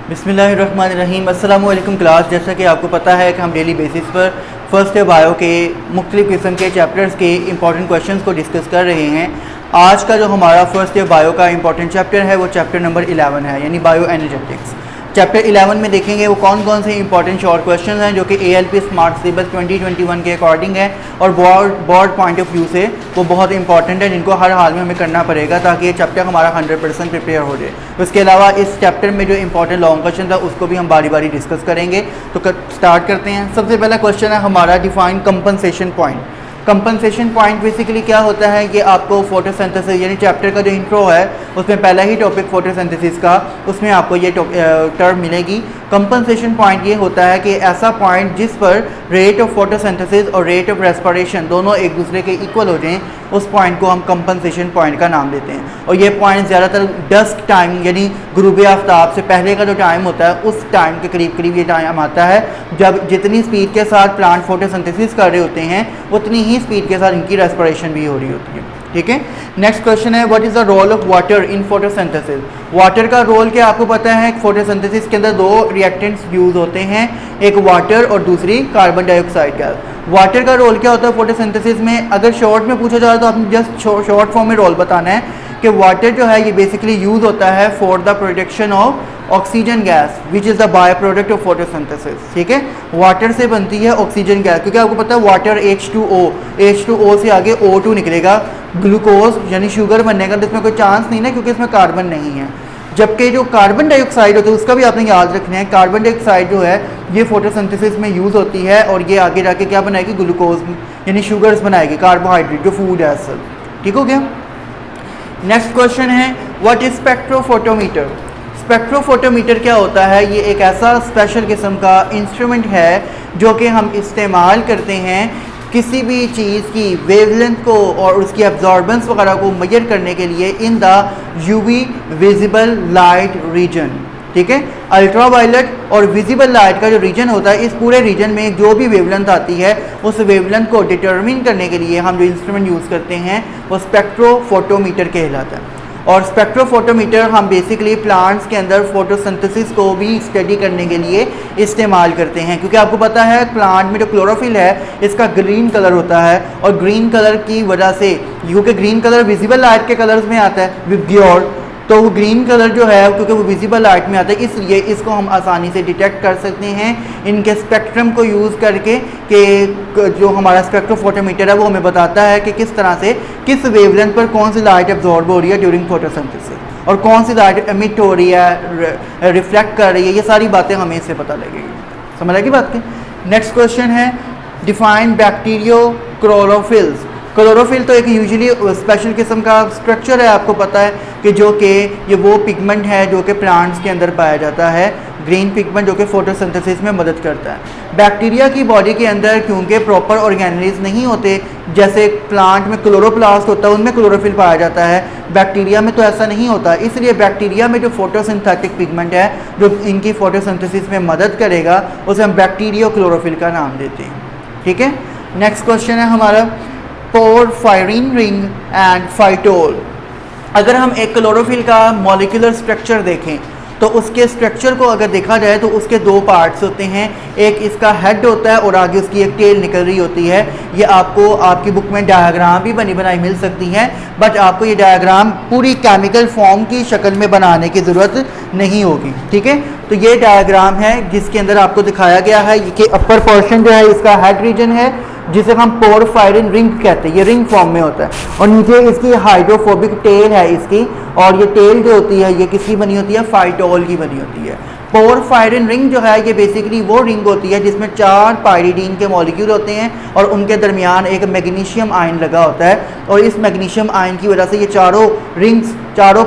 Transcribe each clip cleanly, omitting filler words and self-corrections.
बिस्मिल्लाहिर्रहमानिर्रहीम। अस्सलाम वालेकुम क्लास। जैसा कि आपको पता है कि हम डेली बेसिस पर फर्स्ट ईयर बायो के मुख्तलिफ़ किस्म के चैप्टर्स के इंपॉर्टेंट क्वेश्चंस को डिस्कस कर रहे हैं। आज का जो हमारा फर्स्ट ईयर बायो का इंपॉर्टेंट चैप्टर है वो चैप्टर नंबर 11 है, यानी बायो एनर्जेटिक्स। चैप्टर 11 में देखेंगे वो कौन कौन से इंपॉर्टेंट शॉर्ट क्वेश्चन हैं जो कि ALP स्मार्ट सिलेबस 2021 के अकॉर्डिंग है और बोर्ड पॉइंट ऑफ व्यू से वो बहुत इंपॉर्टेंट है, जिनको हर हाल में हमें करना पड़ेगा ताकि ये चैप्टर हमारा 100% प्रिपेयर हो जाए। उसके अलावा इस चैप्टर में जो इंपॉर्टेंट लॉन्ग क्वेश्चन था उसको भी हम बारी बारी डिस्कस करेंगे। तो स्टार्ट करते हैं। सबसे पहला क्वेश्चन है हमारा, define compensation point. Compensation point basically क्या होता है कि आपको फोटोसिंथेसिस यानी चैप्टर का जो इंट्रो है उसमें पहला ही टॉपिक फोटोसिंथेसिस का, उसमें आपको ये टर्म मिलेगी। कंपनसेशन पॉइंट ये होता है कि ऐसा पॉइंट जिस पर रेट ऑफ फोटोसिंथेसिस और रेट ऑफ रेस्पिरेशन दोनों एक दूसरे के इक्वल हो जाएं, उस पॉइंट को हम कंपनसेशन पॉइंट का नाम देते हैं। और ये पॉइंट ज़्यादातर डस्क टाइम यानी गुरूब आफ्ताब से पहले का जो टाइम होता है उस टाइम के करीब करीब ये टाइम आता है जब जितनी स्पीड के साथ प्लांट फोटोसिंथेसिस कर रहे होते हैं उतनी ही स्पीड के साथ इनकी रेस्पिरेशन भी हो रही होती है। ठीक है। नेक्स्ट क्वेश्चन है, what is the role of water in photosynthesis. Water का रोल क्या आपको पता है? फोटोसिंथेसिस के अंदर दो रिएक्टेंट्स यूज़ होते हैं, एक वाटर और दूसरी कार्बन डाइऑक्साइड गैस। वाटर का रोल क्या होता है फोटोसिंथेसिस में? अगर शॉर्ट में पूछा जाए तो आपने जस्ट शॉर्ट फॉर्म में रोल बताना है कि वाटर जो है ये बेसिकली यूज़ होता है for the production of oxygen gas which is the by product of photosynthesis. ठीक है, वाटर से बनती है ऑक्सीजन गैस, क्योंकि आपको पता है वाटर H2O से आगे O2 निकलेगा, ग्लूकोज यानी शुगर बनने का, तो इसमें कोई चांस नहीं है क्योंकि इसमें कार्बन नहीं है। जबकि जो कार्बन डाइऑक्साइड होता है उसका भी आपने याद रखना है, कार्बन डाइऑक्साइड जो है ये फोटोसिंथेसिस में यूज़ होती है और ये आगे जाके क्या बनाएगी? ग्लूकोज यानी शुगर्स बनाएगी, कार्बोहाइड्रेट जो फूड है असल। ठीक हो गया। नेक्स्ट क्वेश्चन है, व्हाट इज स्पेक्ट्रोफोटोमीटर। स्पेक्ट्रोफोटोमीटर क्या होता है? ये एक ऐसा स्पेशल किस्म का इंस्ट्रूमेंट है जो कि हम इस्तेमाल करते हैं किसी भी चीज़ की वेवलेंथ को और उसकी एब्जॉर्बेंस वगैरह को मेजर करने के लिए in the UV visible light region. ठीक है, अल्ट्रावायलेट और विजिबल लाइट का जो रीजन होता है, इस पूरे रीजन में जो भी वेवलेंथ आती है उस वेवलेंथ को डिटरमिन करने के लिए हम जो इंस्ट्रूमेंट यूज़ करते हैं वो स्पेक्ट्रोफोटोमीटर कहलाता है। और स्पेक्ट्रोफोटोमीटर हम बेसिकली प्लांट्स के अंदर फोटोसिंथेसिस को भी स्टडी करने के लिए इस्तेमाल करते हैं, क्योंकि आपको पता है प्लांट में जो क्लोरोफिल है इसका ग्रीन कलर होता है और ग्रीन कलर की वजह से, क्योंकि ग्रीन कलर विजिबल लाइट के कलर्स में आता है विब्ग्योर, तो वो ग्रीन कलर जो है क्योंकि वो विजिबल लाइट में आता है इसलिए इसको हम आसानी से डिटेक्ट कर सकते हैं इनके स्पेक्ट्रम को यूज़ करके कि जो हमारा स्पेक्ट्रोफोटोमीटर है वो हमें बताता है कि किस तरह से किस वेवलेंथ पर कौन सी लाइट एब्जॉर्ब हो रही है ड्यूरिंग फोटोसिंथेसिस और कौन सी लाइट एमिट हो रही है, रिफ्लेक्ट कर रही है। ये सारी बातें हमें इससे पता लगेगी। समझ आएगी बात की। नेक्स्ट क्वेश्चन है, डिफाइन बैक्टीरियो क्लोरोफिल्स। क्लोरोफिल तो एक यूजुअली स्पेशल किस्म का स्ट्रक्चर है, आपको पता है कि जो कि ये वो पिगमेंट है जो कि प्लांट्स के अंदर पाया जाता है, ग्रीन पिगमेंट जो कि फोटोसिंथेसिस में मदद करता है। बैक्टीरिया की बॉडी के अंदर क्योंकि प्रॉपर ऑर्गेनेल्स नहीं होते, जैसे प्लांट में क्लोरोप्लास्ट होता है उनमें क्लोरोफिल पाया जाता है, बैक्टीरिया में तो ऐसा नहीं होता। इसलिए बैक्टीरिया में जो फोटोसिंथेटिक पिगमेंट है जो इनकी फोटोसिंथेसिस में मदद करेगा उसे हम बैक्टीरियो क्लोरोफिल का नाम देते हैं। ठीक है। नेक्स्ट क्वेश्चन है हमारा, पोरफायरिन रिंग एंड फाइटोल। अगर हम एक क्लोरोफिल का मॉलिक्यूलर स्ट्रक्चर देखें तो उसके स्ट्रक्चर को अगर देखा जाए तो उसके दो पार्ट्स होते हैं, एक इसका हेड होता है और आगे उसकी एक टेल निकल रही होती है। ये आपको आपकी बुक में डायग्राम भी बनी बनाई मिल सकती हैं, बट आपको ये डायग्राम पूरी केमिकल फॉर्म की शक्ल में बनाने की ज़रूरत नहीं होगी। ठीक है, तो ये डायग्राम है जिसके अंदर आपको दिखाया गया है कि अपर पोर्शन जो है इसका हेड रीजन है जिसे हम पोरफायरिन रिंग कहते हैं, ये रिंग फॉर्म में होता है, और नीचे इसकी हाइड्रोफोबिक टेल है इसकी, और ये टेल जो होती है ये किसकी बनी होती है? फाइटोल की बनी होती है। पोरफायरिन रिंग जो है ये बेसिकली वो रिंग होती है जिसमें 4 पायरीडीन के मॉलिक्यूल होते हैं और उनके दरमियान एक मैग्नीशियम आयन लगा होता है, और इस मैग्नीशियम आयन की वजह से ये चारों रिंग्स, चारों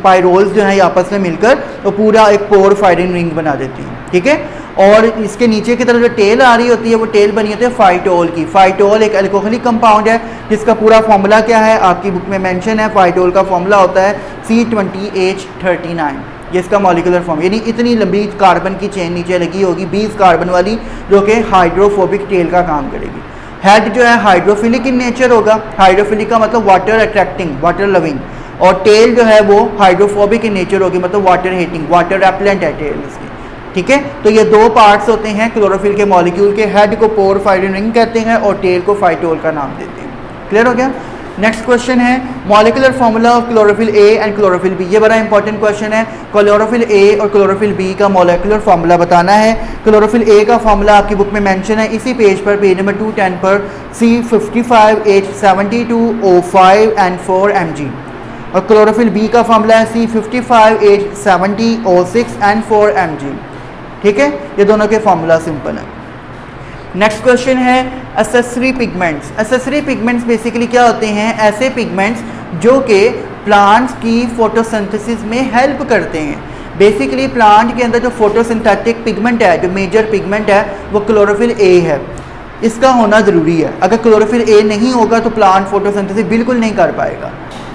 पायरोल्स जो हैं ये आपस में मिलकर तो पूरा एक पोरफायरिन रिंग बना देती हैं। ठीक है, और इसके नीचे की तरफ जो टेल आ रही होती है वो टेल बनी होती है फाइटोल की। फाइटोल एक अल्कोहलिक कंपाउंड है जिसका पूरा फॉर्मूला क्या है आपकी बुक में मेंशन है। फाइटोल का फॉर्मूला होता है C20H39, ये इसका मॉलिक्यूलर फॉर्म, यानी इतनी लंबी कार्बन की चेन नीचे लगी होगी 20 कार्बन वाली, जो कि हाइड्रोफोबिक टेल का काम करेगी। हेड जो है हाइड्रोफिलिक इन नेचर होगा। हाइड्रोफिलिक का मतलब वाटर अट्रैक्टिंग, वाटर लविंग, और टेल जो है वो हाइड्रोफोबिक इन नेचर होगी, मतलब वाटर हीटिंग, वाटर रेपेलेंट है टेल इसकी, ठीक है। तो ये दो पार्ट्स होते हैं क्लोरोफिल के मॉलिक्यूल के, हेड को पोरफायरिन रिंग कहते हैं और टेल को फाइटोल का नाम देते हैं। क्लियर हो गया। नेक्स्ट क्वेश्चन है molecular formula of chlorophyll A and chlorophyll B. ये बड़ा इंपॉर्टेंट क्वेश्चन है। क्लोरोफिल ए और क्लोरोफिल बी का मॉलिक्यूलर फॉर्मूला बताना है। क्लोरोफिल ए का फॉर्मूला आपकी बुक में मेंशन है इसी पेज पर, पेज नंबर 210 पर, C55H72O5N4Mg। और क्लोरोफिल बी का फॉर्मूला है C55H70O6N4Mg। ठीक है, ये दोनों के फॉर्मूला सिंपल है। नेक्स्ट क्वेश्चन है accessory pigments. Accessory pigments basically क्या होते हैं? ऐसे पिगमेंट्स जो कि प्लांट्स की फोटोसिंथेसिस में हेल्प करते हैं। बेसिकली प्लांट के अंदर जो फोटोसिंथेटिक पिगमेंट है, जो मेजर पिगमेंट है, वो क्लोरोफिल ए है। इसका होना ज़रूरी है। अगर क्लोरोफिल ए नहीं होगा तो प्लांट फोटोसिंथेसिस बिल्कुल नहीं कर पाएगा।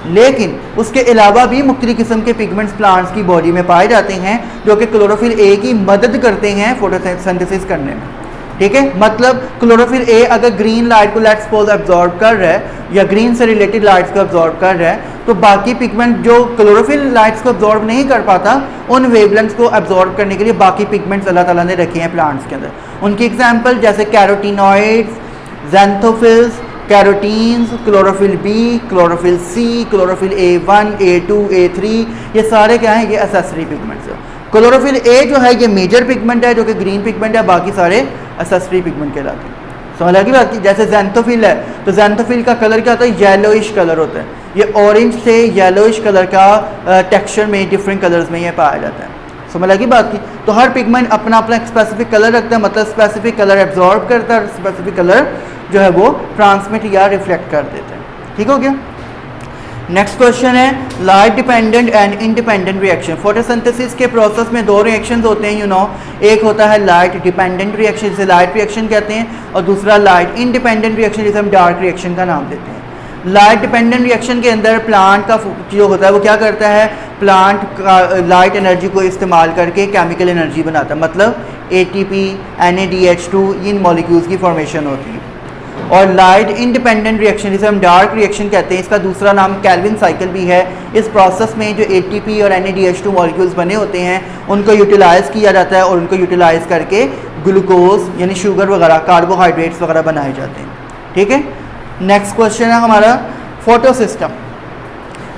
लेकिन उसके अलावा भी मुख्तलिफ किस्म के पिगमेंट्स प्लांट्स की बॉडी में पाए जाते हैं जो कि क्लोरोफिल ए की मदद करते हैं फोटोसिंथेसिस करने में। ठीक है, मतलब क्लोरोफिल ए अगर ग्रीन लाइट को लेट्स सपोज एब्जॉर्ब कर रहा है या ग्रीन से रिलेटेड लाइट्स को एब्जॉर्ब कर रहा है, तो बाकी पिगमेंट जो क्लोरोफिल लाइट्स को एब्जॉर्ब नहीं कर पाता, उन वेवलेंथ्स को एब्जॉर्ब करने के लिए बाकी पिगमेंट्स अल्लाह ताला ने रखे हैं प्लांट्स के अंदर। उनकी एग्जांपल जैसे carotenoids, xanthophylls, carotenes, chlorophyll B, chlorophyll C, chlorophyll A1, A2, A3, ये सारे क्या हैं? ये एसेसरी पिगमेंट्स हैं। क्लोरोफिल ए जो है ये मेजर पिगमेंट है जो कि ग्रीन पिगमेंट है, बाकी सारे एसेसरी पिगमेंट कहलाते हैं। समझ लगी बात की? जैसे ज़ैंथोफिल है तो ज़ैंथोफिल का कलर क्या होता है? येलोइश कलर होता है। ये ऑरेंज से येलोइश कलर का टेक्सचर में डिफरेंट कलर्स में ये पाया जाता है। समझ लगी बात की? तो हर पिगमेंट अपना अपना एक स्पेसिफिक कलर रखता है, मतलब स्पेसिफिक कलर एब्जॉर्ब करता है और स्पेसिफिक कलर जो है वो ट्रांसमिट या रिफ्लेक्ट कर देते हैं। ठीक हो गया। नेक्स्ट क्वेश्चन है light dependent and independent reaction. Photosynthesis के प्रोसेस में दो रिएक्शंस होते हैं, एक होता है लाइट डिपेंडेंट रिएक्शन जिसे लाइट रिएक्शन कहते हैं, और दूसरा लाइट इंडिपेंडेंट रिएक्शन जिसे हम डार्क रिएक्शन का नाम देते हैं। लाइट डिपेंडेंट रिएक्शन के अंदर प्लांट का जो होता है वो क्या करता है? प्लांट का लाइट एनर्जी को इस्तेमाल करके केमिकल एनर्जी बनाता है, मतलब ATP, NADH2 इन मॉलिक्यूल्स की फॉर्मेशन होती है। और लाइट इंडिपेंडेंट रिएक्शन जिसे हम डार्क रिएक्शन कहते हैं, इसका दूसरा नाम कैल्विन साइकिल भी है। इस प्रोसेस में जो ATP और NADH2 मॉलिक्यूल्स बने होते हैं उनको यूटिलाइज़ किया जाता है और उनको यूटिलाइज़ करके ग्लूकोज यानी शुगर वगैरह, कार्बोहाइड्रेट्स वगैरह बनाए जाते हैं। ठीक है। नेक्स्ट क्वेश्चन है हमारा फोटोसिस्टम।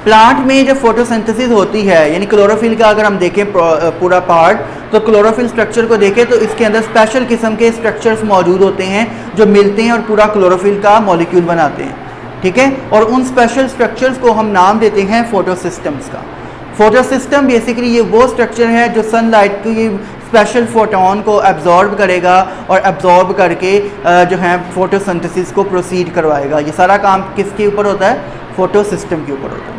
प्लांट में जब फोटोसिंथेसिस होती है यानी क्लोरोफिल का अगर हम देखें पूरा पार्ट, तो क्लोरोफिल स्ट्रक्चर को देखें तो इसके अंदर स्पेशल किस्म के स्ट्रक्चर्स मौजूद होते हैं जो मिलते हैं और पूरा क्लोरोफिल का मॉलिक्यूल बनाते हैं। ठीक है, और उन स्पेशल स्ट्रक्चर्स को हम नाम देते हैं फोटोसिस्टम्स का। फोटोसिस्टम बेसिकली ये वो स्ट्रक्चर है जो सनलाइट की स्पेशल फोटोन को एब्जॉर्ब करेगा और एब्जॉर्ब करके जो है फोटोसिंथेसिस को प्रोसीड करवाएगा। ये सारा काम किसके ऊपर होता है? फोटोसिस्टम के ऊपर होता है।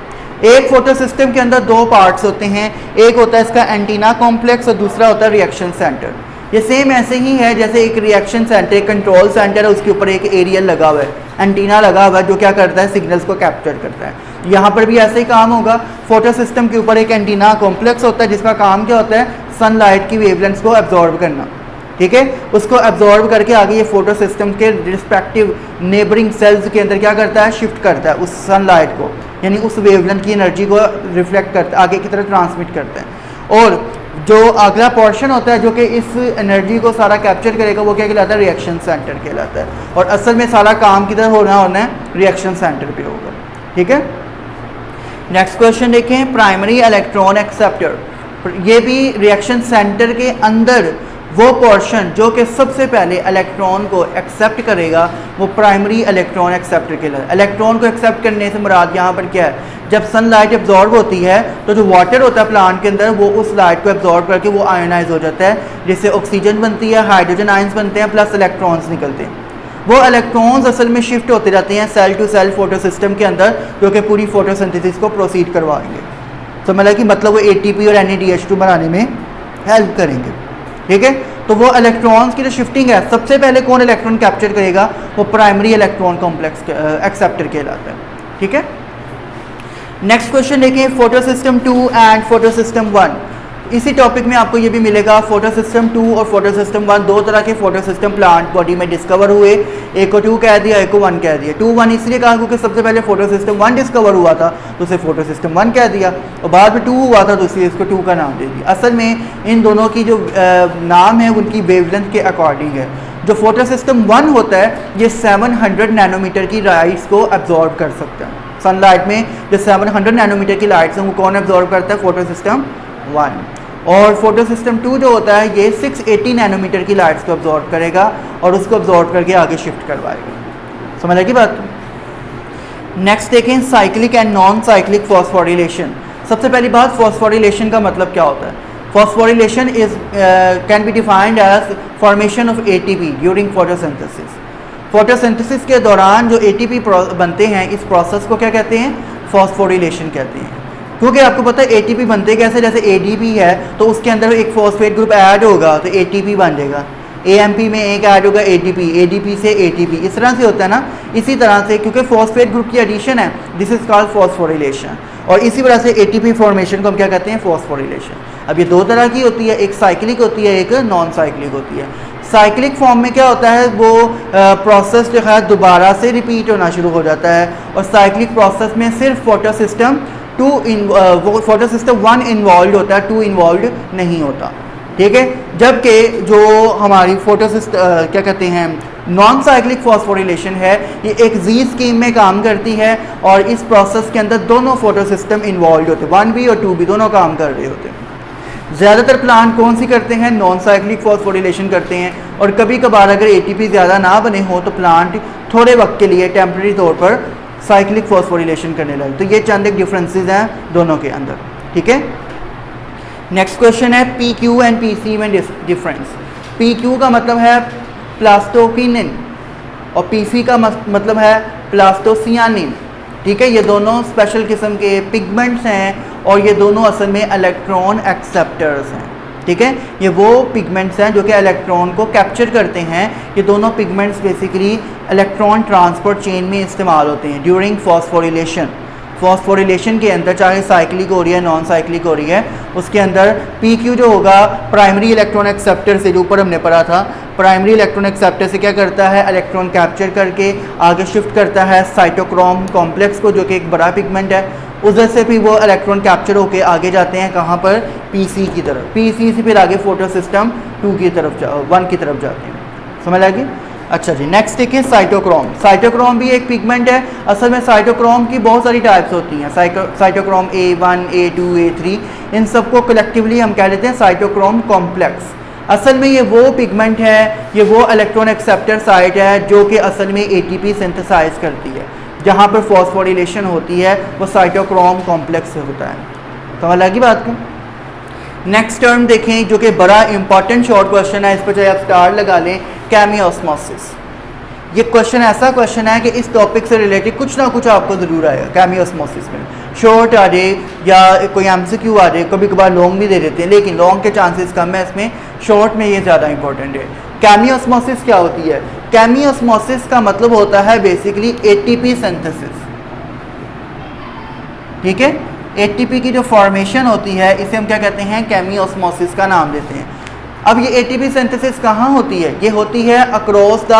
एक फोटोसिस्टम के अंदर दो पार्ट्स होते हैं, एक होता है इसका एंटीना कॉम्प्लेक्स और दूसरा होता है रिएक्शन सेंटर। ये सेम ऐसे ही है जैसे एक रिएक्शन सेंटर, एक कंट्रोल सेंटर है, उसके ऊपर एक एरियल लगा हुआ है, एंटीना लगा हुआ है जो क्या करता है? सिग्नल्स को कैप्चर करता है। यहाँ पर भी ऐसे ही काम होगा। फोटो सिस्टम के ऊपर एक एंटीना कॉम्प्लेक्स होता है जिसका काम क्या होता है? सनलाइट की वेवलेंथ्स को एब्जॉर्ब करना। ठीक है, उसको एब्जॉर्ब करके आगे ये फोटो सिस्टम के रिस्पेक्टिव नेबरिंग सेल्स के अंदर क्या करता है? शिफ्ट करता है उस सनलाइट को, यानी उस वेवलेंथ की एनर्जी को रिफ्लेक्ट करता है, आगे की तरफ ट्रांसमिट करता है। और जो अगला पोर्शन होता है जो कि इस एनर्जी को सारा कैप्चर करेगा वो क्या कहलाता है? रिएक्शन सेंटर कहलाता है। और असल में सारा काम किधर होना है? रिएक्शन सेंटर पे होगा। ठीक है। नेक्स्ट क्वेश्चन देखें, प्राइमरी इलेक्ट्रॉन एक्सेप्टर। ये भी रिएक्शन सेंटर के अंदर वो पोर्शन जो कि सबसे पहले इलेक्ट्रॉन को एक्सेप्ट करेगा वो प्राइमरी इलेक्ट्रॉन एक्सेप्टर कहलाता है। इलेक्ट्रॉन को एक्सेप्ट करने से मुराद यहाँ पर क्या है? जब सनलाइट एब्जॉर्ब होती है तो जो वाटर होता है प्लांट के अंदर वो उस लाइट को एब्जॉर्ब करके वो आयोनाइज हो जाता है, जिससे ऑक्सीजन बनती है, हाइड्रोजन आयंस बनते हैं, प्लस इलेक्ट्रॉन्स निकलते हैं। वो इलेक्ट्रॉन्स असल में शिफ्ट होते रहते हैं cell to cell photosystem के अंदर, जो कि पूरी फोटोसिंथेसिस को प्रोसीड करवाएंगे। तो मतलब वो ATP और NADH2 बनाने में हेल्प करेंगे। ठीक है, तो वो इलेक्ट्रॉन्स की जो शिफ्टिंग है सबसे पहले कौन इलेक्ट्रॉन कैप्चर करेगा? वो प्राइमरी इलेक्ट्रॉन कॉम्प्लेक्स एक्सेप्टर कहलाता है। ठीक है। नेक्स्ट क्वेश्चन देखें, फोटोसिस्टम 2 एंड फोटोसिस्टम 1। इसी टॉपिक में आपको ये भी मिलेगा फोटो सिस्टम 2 और फोटो सिस्टम 1, दो तरह के फोटो सिस्टम प्लांट बॉडी में डिस्कवर हुए, एक को 2 कह दिया, एक को 1 कह दिया। 2 1 इसलिए कहा क्योंकि सबसे पहले फोटो सिस्टम 1 डिस्कवर हुआ था तो उसे फोटो सिस्टम 1 कह दिया, और बाद में 2 हुआ था तो इसलिए इसको 2 का नाम दे दिया। असल में इन दोनों की जो नाम है उनकी वेवलेंथ के अकॉर्डिंग है। जो फोटो सिस्टम 1 होता है ये 700 नैनोमीटर की लाइट्स को एब्जॉर्ब कर सकता है। सनलाइट में जो 700 नैनोमीटर की लाइट्स हैं वो कौन एब्जॉर्ब करता है? Photo system 1। और फोटो सिस्टम 2 जो होता है ये 680 नैनोमीटर की लाइट्स को अब्जॉर्ब करेगा और उसको अब्जॉर्ब करके आगे शिफ्ट करवाएगा। समझ आएगी बात? नेक्स्ट देखें cyclic and non cyclic phosphorylation. सबसे पहली बात, फॉस्फोरिलेशन का मतलब क्या होता है? Phosphorylation is can be defined as formation of ATP during photosynthesis. Photosynthesis के दौरान जो एटीपी बनते हैं इस प्रोसेस को क्या कहते हैं? फॉस्फोरिलेशन कहते हैं। क्योंकि आपको पता है एटीपी बनते कैसे, जैसे एडीपी है तो उसके अंदर एक फॉस्फेट ग्रुप ऐड होगा तो एटीपी बन जाएगा, एएमपी में एक ऐड होगा एडीपी, एडीपी से एटीपी, इस तरह से होता है ना। इसी तरह से क्योंकि फॉस्फेट ग्रुप की एडिशन है, दिस इज कॉल्ड फॉस्फोरिलेशन, और इसी वजह से एटीपी फॉर्मेशन को हम क्या कहते हैं? फॉस्फोरिलेशन। अब ये दो तरह की होती है, एक साइक्लिक होती है, एक नॉन साइक्लिक होती है। साइक्लिक फॉर्म में क्या होता है, वो प्रोसेस जो है दोबारा से रिपीट होना शुरू हो जाता है, और साइक्लिक प्रोसेस में सिर्फ फोटो सिस्टम 1 इन्वॉल्व होता है, 2 इन्वॉल्व नहीं होता। ठीक है, जबकि जो हमारी फोटो सिस्टम क्या कहते हैं नॉन साइक्लिक फॉस्फोरिलेशन है, ये एक जी स्कीम में काम करती है और इस प्रोसेस के अंदर दोनों फोटो सिस्टम इन्वॉल्व होते हैं, 1 भी और 2 भी दोनों काम कर रहे होते हैं। ज़्यादातर प्लांट कौन सी करते हैं? नॉन साइक्लिक फॉस्फोरिलेशन करते हैं, और कभी कभार अगर एटीपी ज़्यादा ना बने हो तो प्लांट थोड़े वक्त के लिए टेम्प्रेरी तौर पर साइक्लिक फॉस्फोरिलेशन करने लगे। तो ये चंद एक डिफरेंसेस हैं दोनों के अंदर। ठीक है, नेक्स्ट क्वेश्चन है P Q and P C में डिफरेंस। पी क्यू का मतलब है प्लास्टोक्विनिन और पी सी का मतलब है प्लास्टोसियानिन। ठीक है, ये दोनों स्पेशल किस्म के पिगमेंट्स हैं और ये दोनों असल में इलेक्ट्रॉन एक्सेप्टर्स हैं। ठीक है, ये वो पिगमेंट्स हैं जो कि इलेक्ट्रॉन को कैप्चर करते हैं। ये दोनों pigments basically electron transport chain में इस्तेमाल होते हैं ड्यूरिंग फॉस्फोरिलेशन। फॉस्फोरिलेशन के अंदर चाहे साइक्लिक हो रही है नॉन साइक्लिक हो रही है, उसके अंदर पी क्यू जो होगा प्राइमरी इलेक्ट्रॉन एक्सेप्टर से, जो ऊपर हमने पढ़ा था, प्राइमरी इलेक्ट्रॉन एक्सेप्टर से क्या करता है? इलेक्ट्रॉन कैप्चर करके आगे शिफ्ट करता है साइटोक्रोम कॉम्प्लेक्स को, जो कि एक बड़ा पिगमेंट है। उधर से फिर वो इलेक्ट्रॉन कैप्चर होके आगे जाते हैं कहाँ पर? पीसी की तरफ। पीसी से फिर आगे फोटो सिस्टम 1 की तरफ जाते हैं। समझ आ गई? अच्छा जी, नेक्स्ट देखिए साइटोक्रोम। साइटोक्रोम भी एक पिगमेंट है। असल में साइटोक्रोम की बहुत सारी टाइप्स होती हैं, साइटोक्रोम A1, A2, A3, इन सबको कलेक्टिवली हम कह लेते हैं साइटोक्रोम कॉम्प्लेक्स। असल में ये वो पिगमेंट है, ये वो इलेक्ट्रॉन एक्सेप्टर साइट है जो कि असल में एटीपी सिंथेसाइज करती है। जहाँ पर फॉस्फोरिलेशन होती है वो साइटोक्रोम कॉम्प्लेक्स से होता है। समझ लगी बात को? नेक्स्ट टर्म देखें जो कि बड़ा इंपॉर्टेंट शॉर्ट क्वेश्चन है, इस पर चाहे आप स्टार लगा लें, केमियोस्मोसिस। ये क्वेश्चन ऐसा क्वेश्चन है कि इस टॉपिक से रिलेटेड कुछ ना कुछ आपको ज़रूर आएगा। केमियोस्मोसिस में शॉर्ट आ जाए या कोई एमसीक्यू आ जाए, कभी कभार लॉन्ग भी दे देते हैं, लेकिन लॉन्ग के चांसेस कम है इसमें, शॉर्ट में ये ज़्यादा इंपॉर्टेंट है। केमियोस्मोसिस क्या होती है? केमियोस्मोसिस का मतलब होता है बेसिकली एटीपी सिंथेसिस। ठीक है, एटीपी की जो फॉर्मेशन होती है इसे हम क्या कहते हैं? केमियोस्मोसिस का नाम देते हैं। अब ये एटीपी सिंथेसिस कहाँ होती है? ये होती है across the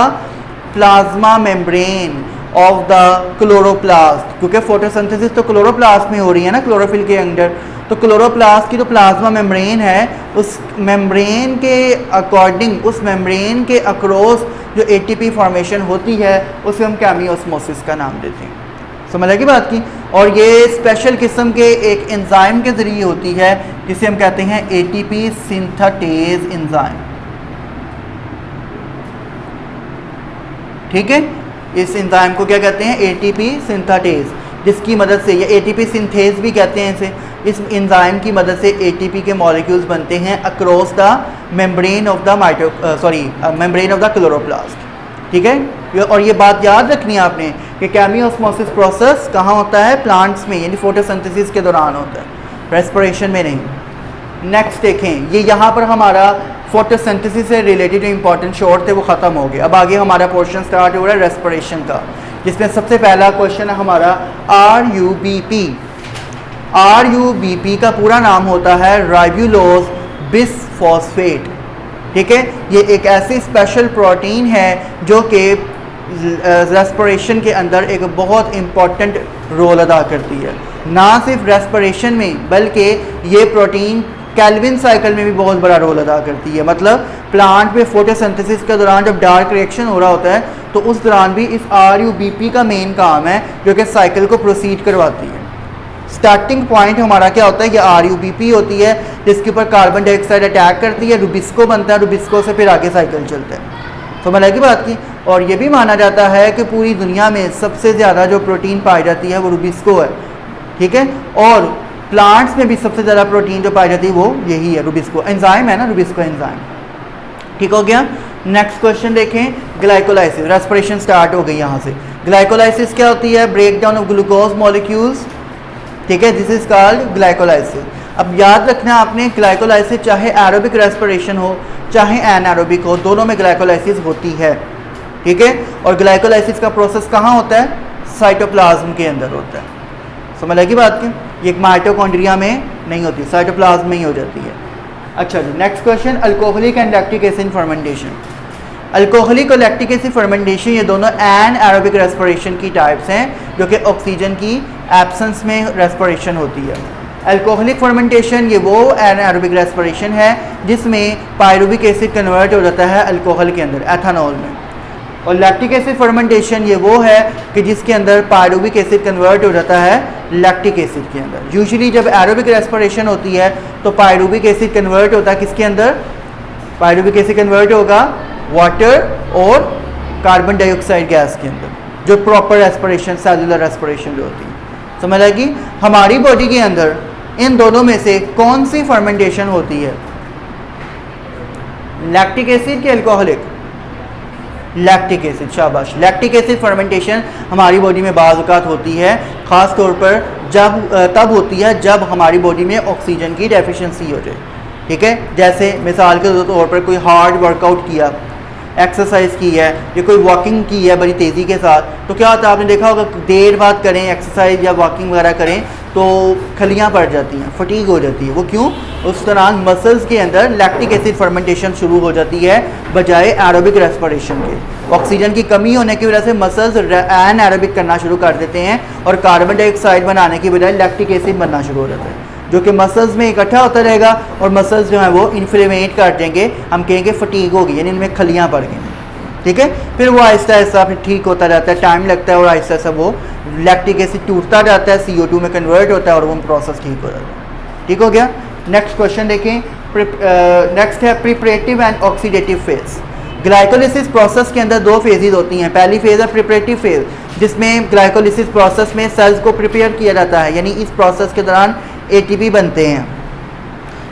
plasma membrane of the chloroplast, क्योंकि फोटोसिंथेसिस तो क्लोरोप्लास्ट में हो रही है ना, क्लोरोफिल के अंदर। तो क्लोरोप्लास्ट की जो प्लाज्मा मेम्ब्रेन है उस मेम्ब्रेन के अकॉर्डिंग, उस मेम्ब्रेन के अक्रॉस जो एटीपी फॉर्मेशन होती है उसे हम केमियोस्मोसिस का नाम देते हैं। समझ लगी बात की? और ये स्पेशल किस्म के एक एंजाइम के ज़रिए होती है जिसे हम कहते हैं एटीपी सिंथेटेज एंजाइम। ठीक है, इस एंजाइम को क्या कहते हैं? एटीपी सिंथेटेज, जिसकी मदद से, या एटीपी सिंथेज भी कहते हैं इसे, इस एंजाइम की मदद से एटीपी के मॉलिक्यूल्स बनते हैं across the membrane of the membrane of the chloroplast. ठीक है, और ये बात याद रखनी है आपने कि केमियोस्मोसिस प्रोसेस कहाँ होता है? प्लांट्स में, यानी फोटोसिंथेसिस के दौरान होता है, रेस्पिरेशन में नहीं। नेक्स्ट देखें, ये यहाँ पर हमारा फोटोसिंथेसिस से रिलेटेड जो इंपॉर्टेंट शॉर्ट थे वो ख़त्म हो गए। अब आगे हमारा पोर्शन स्टार्ट हो रहा है रेस्पिरेशन का, जिसमें सबसे पहला क्वेश्चन है हमारा RUBP। RUBP का पूरा नाम होता है राइबुलोज बिसफॉस्फेट। ठीक है, ये एक ऐसी स्पेशल प्रोटीन है जो कि रेस्पिरेशन के अंदर एक बहुत इम्पॉर्टेंट रोल अदा करती है। ना सिर्फ रेस्पिरेशन में बल्कि ये प्रोटीन कैल्विन साइकिल में भी बहुत बड़ा रोल अदा करती है। मतलब प्लांट में फोटोसिंथेसिस के दौरान जब डार्क रिएक्शन हो रहा होता है तो उस दौरान भी इस RUBP का मेन काम है जो कि साइकिल को प्रोसीड करवाती है। स्टार्टिंग पॉइंट हमारा क्या होता है, ये RUBP होती है जिसके ऊपर कार्बन डाइऑक्साइड अटैक करती है, रुबिस्को बनता है, रुबिस्को से फिर आगे साइकिल चलता है। तो मैंने की बात की। और ये भी माना जाता है कि पूरी दुनिया में सबसे ज़्यादा जो प्रोटीन पाई जाती है वो रुबिस्को है। ठीक है, और प्लांट्स में भी सबसे ज़्यादा प्रोटीन जो पाई जाती है वो यही है, रुबिस्को एंजाइम है ना, रुबिस्को एंजाइम। ठीक हो गया। नेक्स्ट क्वेश्चन देखें, ग्लाइकोलाइसिस। रेस्पिरेशन स्टार्ट हो गई यहाँ से। ग्लाइकोलाइसिस क्या होती है? Break down of glucose molecules. ठीक है, दिस इज कॉल्ड ग्लाइकोलाइसिस। अब याद रखना आपने, ग्लाइकोलाइसिस चाहे एरोबिक रेस्पिरेशन हो चाहे एनारोबिक हो, दोनों में ग्लाइकोलाइसिस होती है। ठीक है, और ग्लाइकोलाइसिस का प्रोसेस कहाँ होता है? साइटोप्लाज्म के अंदर होता है। समझ लगी बात की? ये माइटोकॉन्ड्रिया में नहीं होती, साइटोप्लाज्म में ही हो जाती है। अच्छा जी, next question, alcoholic and lactic acid fermentation. Alcoholic और लैक्टिक एसिड फर्मेंटेशन ये दोनों एन एरोबिक रेस्पिरेशन की टाइप्स हैं जो कि ऑक्सीजन की एब्सेंस में रेस्पिरेशन होती है। अल्कोहलिक फर्मेंटेशन ये वो एन एरोबिक रेस्पिरेशन है जिसमें पायरुविक एसिड कन्वर्ट हो जाता है अल्कोहल के अंदर, एथेनॉल में। और लैक्टिक एसिड फर्मेंटेशन ये वो है कि जिसके अंदर पायरुविक एसिड कन्वर्ट हो जाता है लैक्टिक एसिड के अंदर। यूजुअली जब एरोबिक रेस्पिरेशन होती है तो पायरुविक एसिड कन्वर्ट होता है किसके अंदर? पायरुविक एसिड कन्वर्ट होगा वाटर और कार्बन डाइऑक्साइड गैस के अंदर, जो प्रॉपर रेस्पिरेशन, सेलुलर रेस्पिरेशन जो होती है। समझ आएगी? हमारी बॉडी के अंदर इन दोनों में से कौन सी फर्मेंटेशन होती है? लैक्टिक एसिड के अल्कोहलिक? लैक्टिक एसिड, शाबाश। लैक्टिक एसिड फर्मेंटेशन हमारी बॉडी में बाज़ औक़ात होती है, ख़ास तौर पर तब होती है जब हमारी बॉडी में ऑक्सीजन की डेफिशिएंसी हो जाए। ठीक है, जैसे मिसाल के तौर पर कोई हार्ड वर्कआउट किया, एक्सरसाइज की है या कोई वॉकिंग की है बड़ी तेज़ी के साथ, तो क्या होता है आपने देखा होगा, देर बाद करें एक्सरसाइज या वॉकिंग वगैरह करें तो खलियाँ पड़ जाती हैं, फटीग हो जाती है। वो क्यों? उस दौरान मसल्स के अंदर लैक्टिक एसिड फर्मेंटेशन शुरू हो जाती है बजाय एरोबिक रेस्पिरेशन के। ऑक्सीजन की कमी होने की वजह से मसल्स एन एरोबिक करना शुरू कर देते हैं और कार्बन डाइऑक्साइड बनाने की बजाय लैक्टिक एसिड बनना शुरू हो जाता है, जो कि मसल्स में इकट्ठा होता रहेगा और मसल्स जो है वो इन्फ्लेमेट कर देंगे, हम कहेंगे फटीग होगी, यानी इनमें खलियाँ पड़ गई। ठीक है, फिर वो आहिस्ता आहिस्ता फिर ठीक होता जाता है, टाइम लगता है और आहिस्ता आहिस्ता वो लैक्टिक एसिड टूटता जाता है, CO2 में कन्वर्ट होता है और वो प्रोसेस ठीक हो जाता है। ठीक हो गया। नेक्स्ट क्वेश्चन देखें, नेक्स्ट है preparative and oxidative phase. Glycolysis process के अंदर दो फेजेज होती हैं। पहली फेज़ है प्रिपरेटिव फेज, जिसमें ग्लाइकोलिसिस प्रोसेस में सेल्स को प्रिपेयर किया जाता है, यानी इस प्रोसेस के दौरान ATP बनते हैं।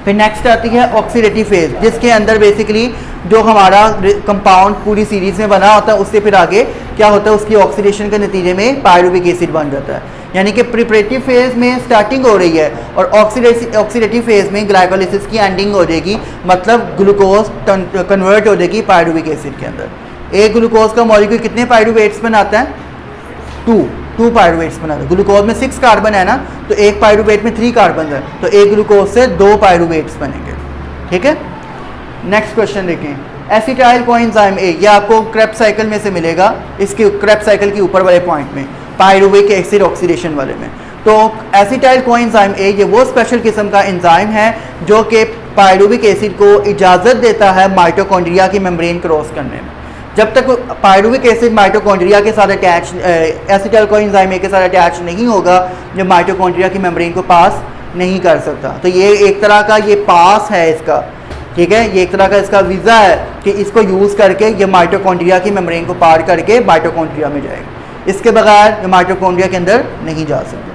फिर नेक्स्ट आती है ऑक्सीडेटिव फेज, जिसके अंदर बेसिकली जो हमारा कंपाउंड पूरी सीरीज में बना होता है उससे फिर आगे क्या होता है, उसकी ऑक्सीडेशन के नतीजे में पायरुविक एसिड बन जाता है। यानी कि प्रिपरेटिव फेज में स्टार्टिंग हो रही है और ऑक्सीडेटिव फेज में ग्लाइकोलिसिस की एंडिंग हो जाएगी, मतलब ग्लूकोज कन्वर्ट हो जाएगी पायरुविक एसिड के अंदर। एक ग्लूकोज का मॉलिक्यूल कितने पायरुवेट्स बनाता है? टू पायरुवेट्स बनाता है। ग्लूकोज में 6 कार्बन है ना, तो एक पायरुवेट में 3 कार्बन है, तो एक ग्लूकोज से 2 पायरुवेट्स बनेंगे। ठीक है, नेक्स्ट क्वेश्चन देखें, एसिटाइल कोएंजाइम ए, ये आपको क्रेब्स साइकिल में से मिलेगा, इसके क्रेब्स साइकिल के ऊपर वाले पॉइंट में, पायरुविक एसिड ऑक्सीडेशन वाले में। तो एसिटाइल कोएंजाइम ए ये वो स्पेशल किस्म का एंजाइम है जो कि पायरुविक एसिड को इजाज़त देता है माइटोकॉन्ड्रिया की मेम्ब्रेन क्रॉस करने में। जब तक पायरुविक एसिड माइटोकॉन्ड्रिया के साथ अटैच, एसिटाइल कोएंजाइम ए के साथ अटैच नहीं होगा, जब माइटोकॉन्ड्रिया की मेम्ब्रेन को पास नहीं कर सकता। तो ये एक तरह का ये पास है इसका, ठीक है, ये एक तरह का इसका वीज़ा है कि इसको यूज़ करके ये माइटोकॉन्ड्रिया की मेम्ब्रेन को पार करके माइटोकॉन्ड्रिया में जाएगा, इसके बगैर ये माइटोकॉन्ड्रिया के अंदर नहीं जा सकता।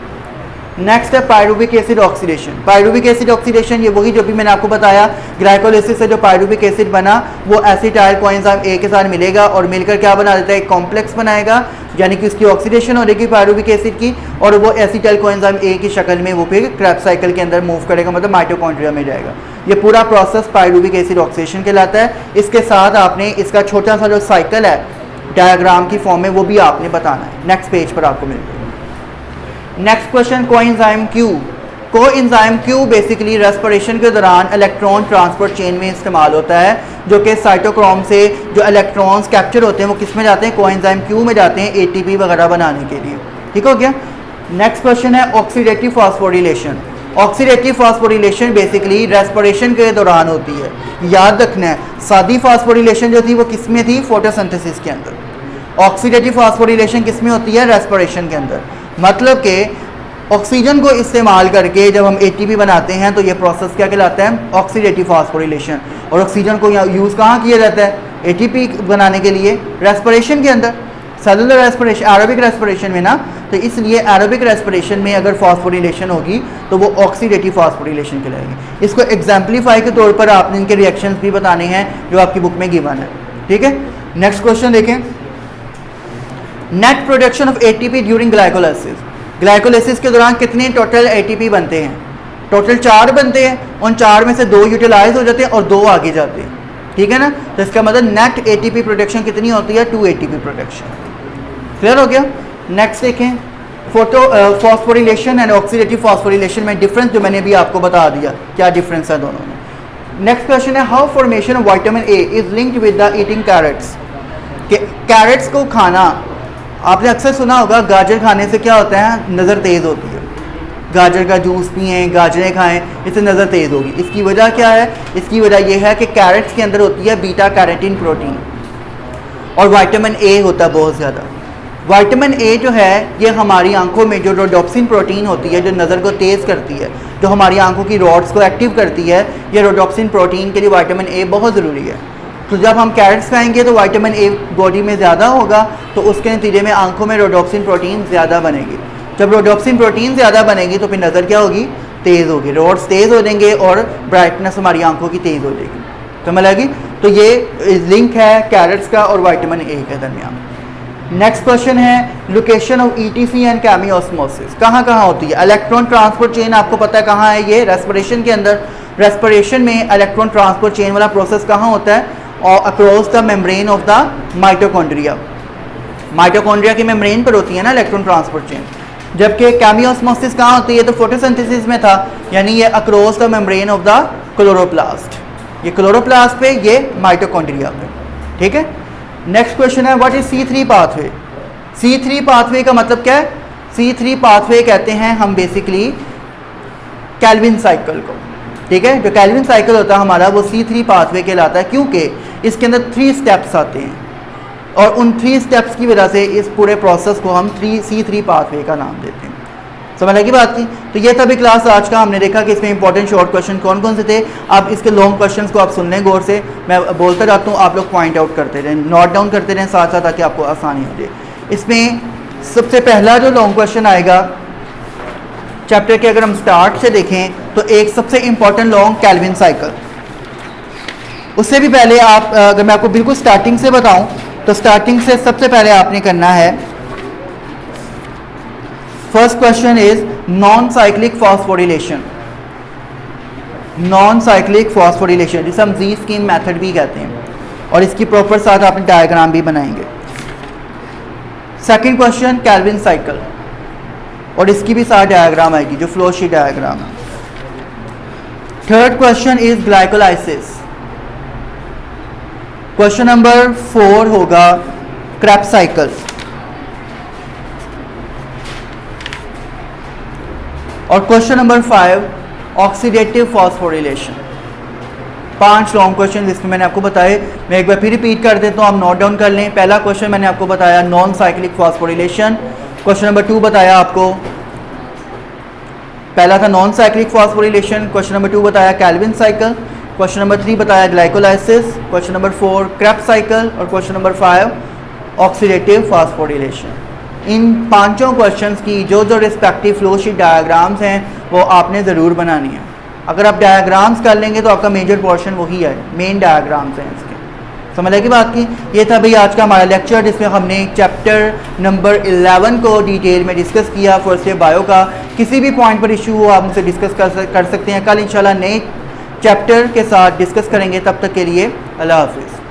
नेक्स्ट है pyruvic acid oxidation. Pyruvic acid oxidation ये वही जो भी मैंने आपको बताया, ग्लाइकोलिसिस से जो पायरुविक एसिड बना वो एसिटाइल कोएंजाइम ए के साथ मिलेगा और मिलकर क्या बना देता है, एक कॉम्प्लेक्स बनाएगा, यानी कि उसकी ऑक्सीडेशन हो जाएगी पायरुविक एसिड की और वो एसिटाइल कोएंजाइम ए की शक्ल में वो फिर क्रेब्स साइकिल के अंदर मूव करेगा, मतलब माइटोकॉन्ड्रिया में जाएगा। ये पूरा प्रोसेस पायरुविक एसिड ऑक्सीडेशन कहलाता है। इसके साथ आपने इसका छोटा सा जो साइकिल है डायग्राम की फॉर्म में वो भी आपने बताना है, नेक्स्ट पेज पर आपको मिल जाएगा। Next question, coenzyme Q. Coenzyme Q basically respiration के दौरान इलेक्ट्रॉन ट्रांसपोर्ट चेन में इस्तेमाल होता है, जो कि साइटोक्रोम से जो इलेक्ट्रॉन्स कैप्चर होते हैं वो किस में जाते हैं, कोएंजाइम क्यू में जाते हैं एटीपी वगैरह बनाने के लिए। ठीक हो गया। नेक्स्ट क्वेश्चन है oxidative phosphorylation. Oxidative phosphorylation basically respiration के दौरान होती है। याद रखना है सादी फास्फोरिलेशन जो थी वो किस में थी, फोटोसिंथेसिस के अंदर। ऑक्सीडेटिव फास्फोरिलेशन किस में होती है, रेस्पिरेशन के अंदर। मतलब कि ऑक्सीजन को इस्तेमाल करके जब हम एटीपी बनाते हैं तो ये प्रोसेस क्या कहलाता है, ऑक्सीडेटिव फास्फोरिलेशन। और ऑक्सीजन को यूज़ कहाँ किया जाता है, एटीपी बनाने के लिए, रेस्पिरेशन के अंदर, सेलुलर रेस्पिरेशन, एरोबिक रेस्पिरेशन में ना। तो इसलिए एरोबिक रेस्पिरेशन में अगर फास्फोरिलेशन होगी तो वो ऑक्सीडेटिव फास्फोरिलेशन कहलाएगी। इसको एग्जाम्पलीफाई के तौर पर आपने इनके रिएक्शंस भी बताने हैं जो आपकी बुक में गिवन है। ठीक है। नेक्स्ट क्वेश्चन देखें, net production of ATP during glycolysis. Glycolysis के दौरान कितने टोटल एटीपी बनते हैं, टोटल 4 बनते हैं। उन 4 में से 2 यूटिलाइज हो जाते हैं और 2 आगे जाते हैं। ठीक है ना। तो इसका मतलब नेट एटीपी प्रोडक्शन कितनी होती है, 2 एटीपी प्रोडक्शन। क्लियर हो गया। नेक्स्ट देखें, फास्फोरिलेशन एंड ऑक्सीडेटिव फास्फोरिलेशन में डिफरेंस जो मैंने अभी आपको बता दिया, क्या डिफरेंस है दोनों में। नेक्स्ट क्वेश्चन है, how formation of vitamin A is linked with the eating carrots. Carrots को खाना, आपने अक्सर सुना होगा गाजर खाने से क्या होता है, नज़र तेज़ होती है। गाजर का जूस पिएं, गाजरें खाएं, इससे नज़र तेज़ होगी। इसकी वजह क्या है, इसकी वजह यह है कि कैरेट्स के अंदर होती है बीटा कैरोटीन प्रोटीन और विटामिन ए होता है बहुत ज़्यादा। विटामिन ए जो है ये हमारी आंखों में जो रोडोप्सिन प्रोटीन होती है जो नज़र को तेज़ करती है, जो हमारी आंखों की रॉड्स को एक्टिव करती है, ये रोडोप्सिन प्रोटीन के लिए विटामिन ए बहुत ज़रूरी है। तो जब हम कैरेट्स खाएंगे तो विटामिन ए बॉडी में ज़्यादा होगा, तो उसके नतीजे में आंखों में रोडोप्सिन प्रोटीन ज़्यादा बनेगी। जब रोडोप्सिन प्रोटीन ज़्यादा बनेगी तो फिर नज़र क्या होगी, तेज़ होगी, रॉड्स तेज़ हो जाएंगे और ब्राइटनेस हमारी आंखों की तेज़ हो जाएगी। समझ लगी। तो ये लिंक है कैरेट्स का और विटामिन ए के दरमियान। नेक्स्ट क्वेश्चन है, location of etc and chemiosmosis कहाँ कहाँ होती है। इलेक्ट्रॉन ट्रांसपोर्ट चेन आपको पता है कहाँ है, ये रेस्पिरेशन के अंदर। रेस्पिरेशन में इलेक्ट्रॉन ट्रांसपोर्ट चेन वाला प्रोसेस कहाँ होता है, और across the membrane of the mitochondria. Mitochondria की मेम्ब्रेन पर होती है ना इलेक्ट्रॉन ट्रांसपोर्ट चेन। जबकि केमियोस्मोसिस कहाँ होती है, तो फोटोसिंथेसिस में था, यानी ये across the membrane of the chloroplast. ये क्लोरोप्लास्ट पे, ये माइटोकॉन्ड्रिया पे। ठीक है। नेक्स्ट क्वेश्चन है, what is C3 pathway. C3 pathway का मतलब क्या है, C3 पाथवे कहते हैं हम बेसिकली कैल्विन साइकिल को। ठीक है। जो कैल्विन साइकिल होता है हमारा वो C3 पाथवे कहलाता है, क्योंकि इसके अंदर 3 स्टेप्स आते हैं और उन 3 स्टेप्स की वजह से इस पूरे प्रोसेस को हम C3 पाथवे का नाम देते हैं। समझ लगी बात की। तो ये था भी क्लास आज का। हमने देखा कि इसमें इंपॉर्टेंट शॉर्ट क्वेश्चन कौन कौन से थे। अब इसके लॉन्ग क्वेश्चंस को आप सुन लें गौर से, मैं बोलता जाता हूँ, आप लोग पॉइंट आउट करते रहें, नोट डाउन करते रहें साथ साथ, ताकि आपको आसानी हो जाए। इसमें सबसे पहला जो लॉन्ग क्वेश्चन आएगा चैप्टर के, अगर हम स्टार्ट से देखें तो एक सबसे इंपॉर्टेंट लॉन्ग कैल्विन साइकिल। उससे भी पहले आप, अगर मैं आपको बिल्कुल स्टार्टिंग से बताऊं तो स्टार्टिंग से सबसे पहले आपने करना है, first question is non cyclic phosphorylation. Non cyclic phosphorylation जिसे हम जी स्कीम मेथड भी कहते हैं, और इसकी प्रॉपर साथ आपने डायग्राम भी बनाएंगे। सेकंड क्वेश्चन कैल्विन साइकिल, और इसकी भी साथ डायग्राम आएगी जो फ्लो शीट डायग्राम है। Third question is glycolysis. Question number 4 होगा क्रेब्स साइकिल, और question number 5 oxidative phosphorylation. 5 long question इसमें मैंने आपको बताए। मैं एक बार फिर रिपीट कर देता हूँ, आप नोट डाउन कर लें। पहला क्वेश्चन मैंने आपको बताया non cyclic phosphorylation. Question number 2 बताया आपको, पहला था non cyclic phosphorylation. Question number 2 बताया कैल्विन साइकिल। क्वेश्चन नंबर 3 बताया glycolysis. Question number 4 Krebs cycle, और क्वेश्चन नंबर 5 ऑक्सीडेटिव फॉस्फोरिलेशन। इन 5 क्वेश्चंस की जो जो रिस्पेक्टिव फ्लो शीट डायग्राम्स हैं वो आपने ज़रूर बनानी है। अगर आप डायग्राम्स कर लेंगे तो आपका मेजर पोर्शन वही है, मेन डायग्राम्स हैं इसके। समझ लगी बात की। ये था भाई आज का हमारा लेक्चर, जिसमें हमने चैप्टर नंबर 11 को डिटेल में डिस्कस किया, फर्स्ट ईयर बायो का। किसी भी पॉइंट पर इशू हो आप मुझसे डिस्कस कर सकते हैं। कल इंशाल्लाह नए चैप्टर के साथ डिस्कस करेंगे। तब तक के लिए अल्लाह हाफिज़।